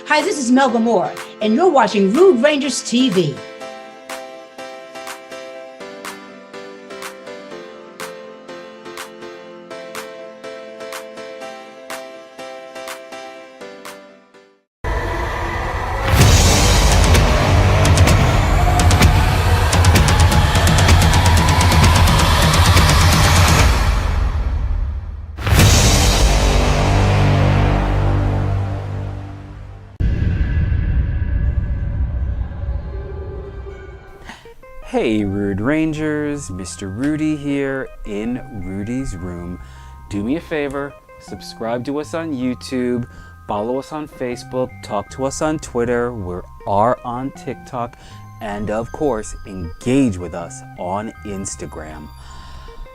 Hi, this is Melba Moore, and you're watching Rude Rangers TV. Hey Rude Rangers, Mr. Rudy here in Rudy's room. Do me a favor, subscribe to us on YouTube, follow us on Facebook, talk to us on Twitter, we are on TikTok, and of course, engage with us on Instagram.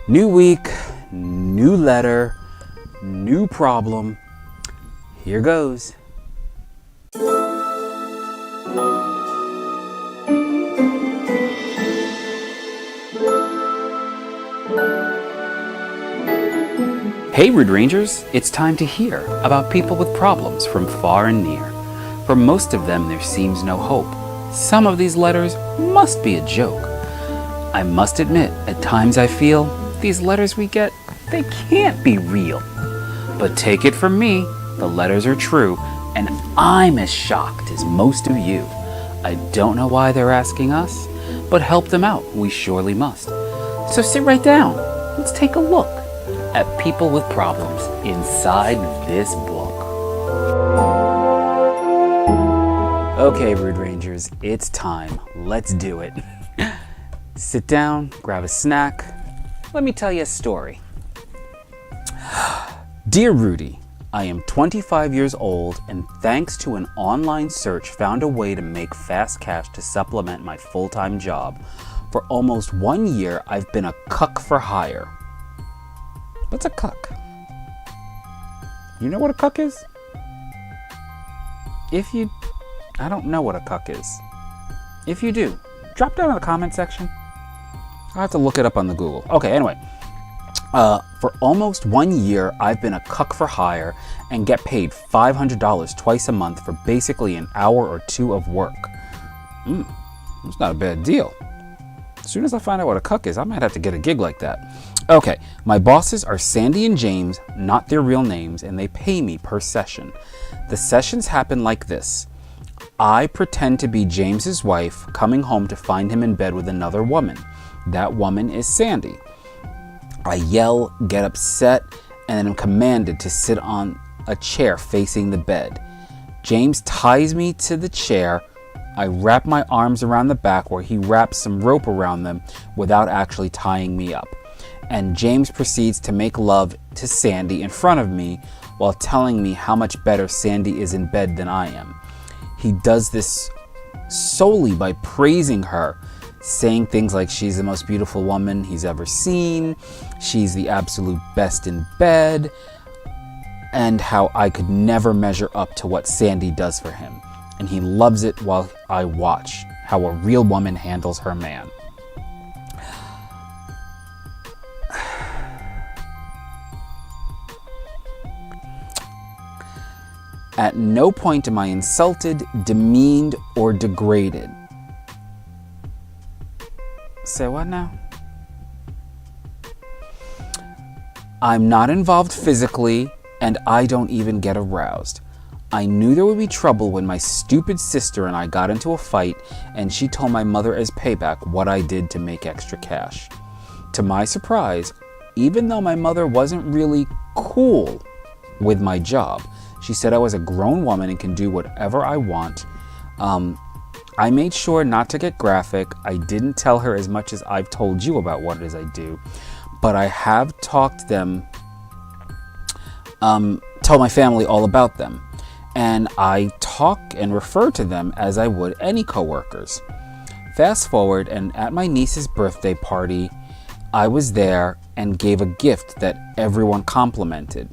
New week, new letter, new problem. Here goes. Hey Rude Rangers, it's time to hear about people with problems from far and near. For most of them there seems no hope. Some of these letters must be a joke. I must admit, at times I feel these letters we get, they can't be real. But take it from me, the letters are true, and I'm as shocked as most of you. I don't know why they're asking us, but help them out, we surely must. So sit right down, let's take a look at people with problems inside this book. Okay, Rude Rangers, it's time. Let's do it. Sit down, grab a snack. Let me tell you a story. Dear Rudy, I am 25 years old and thanks to an online search found a way to make fast cash to supplement my full-time job. For almost 1 year, I've been a cuck for hire. What's a cuck? You know what a cuck is? I don't know what a cuck is. If you do, drop down in the comment section. I'll have to look it up on the Google. Okay, anyway. For almost 1 year, I've been a cuck for hire and get paid $500 twice a month for basically an hour or two of work. That's not a bad deal. As soon as I find out what a cuck is, I might have to get a gig like that. Okay, my bosses are Sandy and James, not their real names, and they pay me per session. The sessions happen like this. I pretend to be James's wife, coming home to find him in bed with another woman. That woman is Sandy. I yell, get upset, and then am commanded to sit on a chair facing the bed. James ties me to the chair. I wrap my arms around the back where he wraps some rope around them without actually tying me up. And James proceeds to make love to Sandy in front of me while telling me how much better Sandy is in bed than I am. He does this solely by praising her, saying things like she's the most beautiful woman he's ever seen, she's the absolute best in bed, and how I could never measure up to what Sandy does for him. And he loves it while I watch how a real woman handles her man. At no point am I insulted, demeaned, or degraded. Say what now? I'm not involved physically, and I don't even get aroused. I knew there would be trouble when my stupid sister and I got into a fight, and she told my mother as payback what I did to make extra cash. To my surprise, even though my mother wasn't really cool with my job, she said I was a grown woman and can do whatever I want. I made sure not to get graphic. I didn't tell her as much as I've told you about what it is I do, but I have told my family all about them. And I talk and refer to them as I would any coworkers. Fast forward, and at my niece's birthday party, I was there and gave a gift that everyone complimented.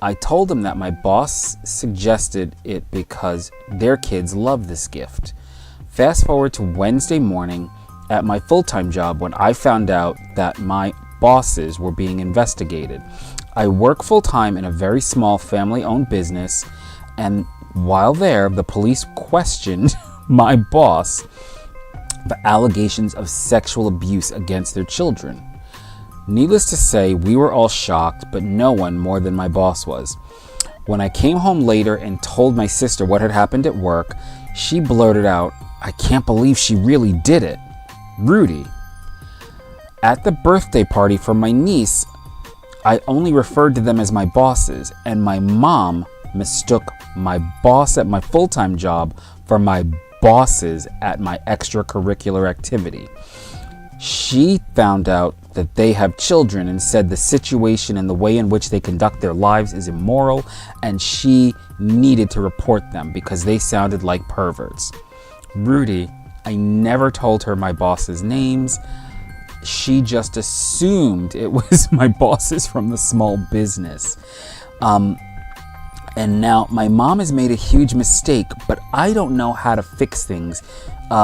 I told them that my boss suggested it because their kids love this gift. Fast forward to Wednesday morning at my full-time job when I found out that my bosses were being investigated. I work full-time in a very small family-owned business, and While there, the police questioned my boss for allegations of sexual abuse against their children. Needless to say, we were all shocked, but no one more than my boss was. When I came home later and told my sister what had happened at work, she blurted out, "I can't believe she really did it. Rudy." At the birthday party for my niece, I only referred to them as my bosses, and my mom mistook my boss at my full-time job for my bosses at my extracurricular activity. She found out that they have children and said the situation and the way in which they conduct their lives is immoral, and she needed to report them because they sounded like perverts. Rudy, I never told her my boss's names. She just assumed it was my bosses from the small business. And now my mom has made a huge mistake, but I don't know how to fix things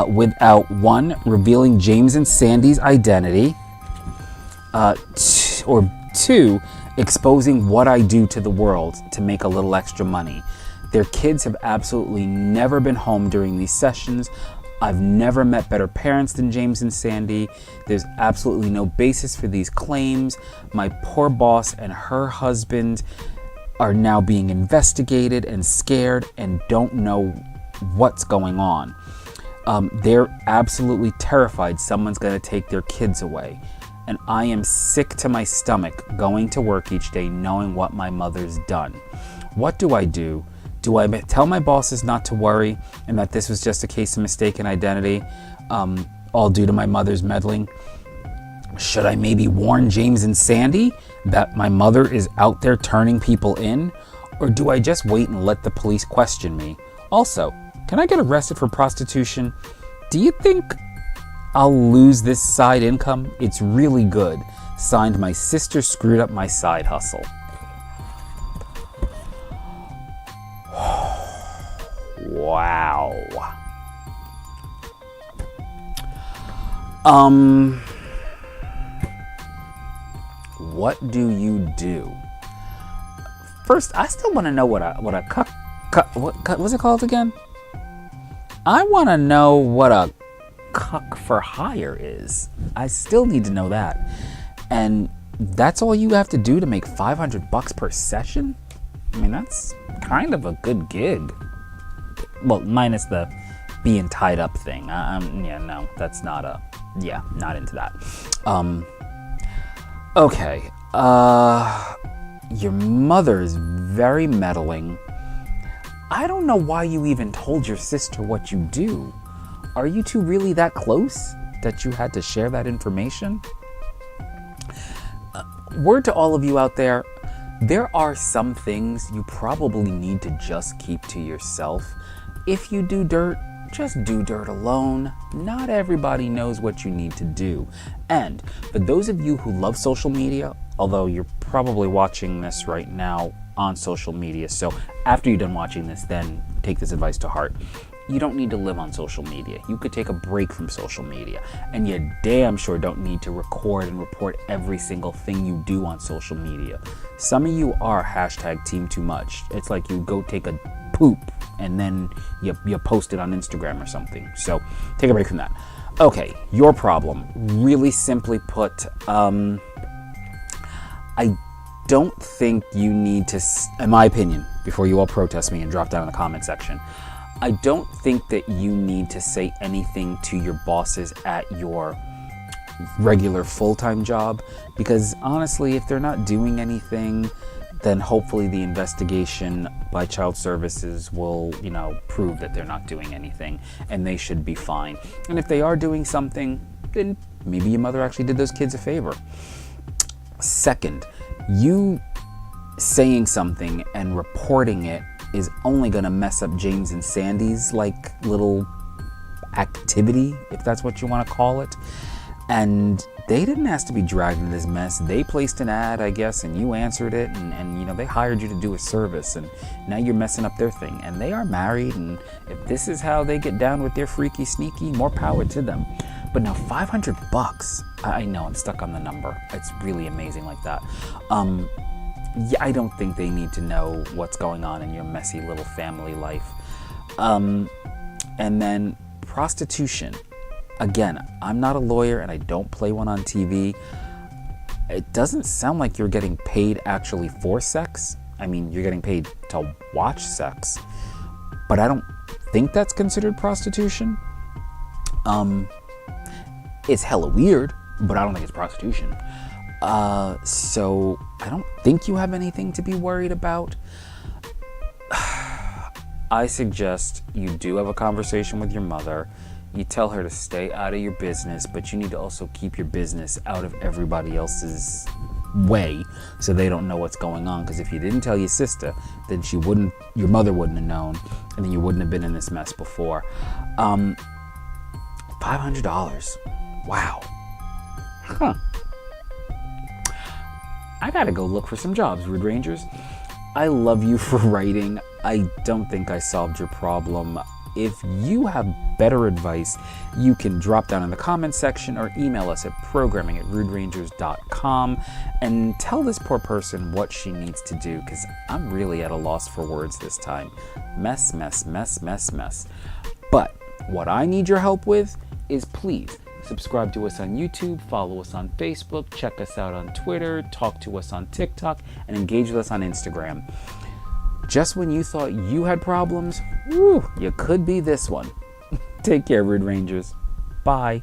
without, one, revealing James and Sandy's identity, or two, exposing what I do to the world to make a little extra money. Their kids have absolutely never been home during these sessions. I've never met better parents than James and Sandy. There's absolutely no basis for these claims. My poor boss and her husband are now being investigated and scared and don't know what's going on. They're absolutely terrified someone's going to take their kids away. And I am sick to my stomach going to work each day knowing what my mother's done. What do I do? Do I tell my bosses not to worry and that this was just a case of mistaken identity, all due to my mother's meddling? Should I maybe warn James and Sandy that my mother is out there turning people in? Or do I just wait and let the police question me? Also, can I get arrested for prostitution? Do you think I'll lose this side income? It's really good. Signed, my sister screwed up my side hustle. Wow. What do you do? First, I still want to know what a what's it called again? I want to know what a cuck for hire is. I still need to know that. And that's all you have to do to make $500 per session? I mean, that's kind of a good gig. Well, minus the being tied up thing. Yeah, no, that's not not into that. Okay. Your mother is very meddling. I don't know why you even told your sister what you do. Are you two really that close that you had to share that information? Word to all of you out there, there are some things you probably need to just keep to yourself. If you do dirt, just do dirt alone. Not everybody knows what you need to do. And for those of you who love social media, although you're probably watching this right now on social media, so after you're done watching this, then take this advice to heart. You don't need to live on social media. You could take a break from social media, and you damn sure don't need to record and report every single thing you do on social media. Some of you are #team2much. It's like you go take a poop and then you post it on Instagram or something. So take a break from that. Okay, your problem. Really simply put, I don't think you need to, in my opinion, before you all protest me and drop down in the comment section, I don't think that you need to say anything to your bosses at your regular full-time job, because honestly, if they're not doing anything, then hopefully the investigation by Child Services will, prove that they're not doing anything and they should be fine. And if they are doing something, then maybe your mother actually did those kids a favor. Second, you saying something and reporting it is only going to mess up James and Sandy's little activity, if that's what you want to call it. And they didn't ask to be dragged into this mess. They placed an ad, I guess, and you answered it, and they hired you to do a service, and now you're messing up their thing. And they are married, and if this is how they get down with their freaky sneaky, more power to them. But now $500, I know I'm stuck on the number. It's really amazing like that. yeah, I don't think they need to know what's going on in your messy little family life. And then prostitution. Again, I'm not a lawyer and I don't play one on TV. It doesn't sound like you're getting paid actually for sex. I mean, you're getting paid to watch sex, but I don't think that's considered prostitution. It's hella weird, but I don't think it's prostitution. So I don't think you have anything to be worried about. I suggest you do have a conversation with your mother. You tell her to stay out of your business, but you need to also keep your business out of everybody else's way so they don't know what's going on. Because if you didn't tell your sister, then your mother wouldn't have known, and then you wouldn't have been in this mess before. $500. Wow. Huh. I gotta go look for some jobs, Rude Rangers. I love you for writing. I don't think I solved your problem. If you have better advice, you can drop down in the comments section or email us at programming@ruderangers.com and tell this poor person what she needs to do, because I'm really at a loss for words this time. Mess, mess, mess, mess, mess. But what I need your help with is please subscribe to us on YouTube, follow us on Facebook, check us out on Twitter, talk to us on TikTok, and engage with us on Instagram. Just when you thought you had problems, you could be this one. Take care, Rude Rangers. Bye.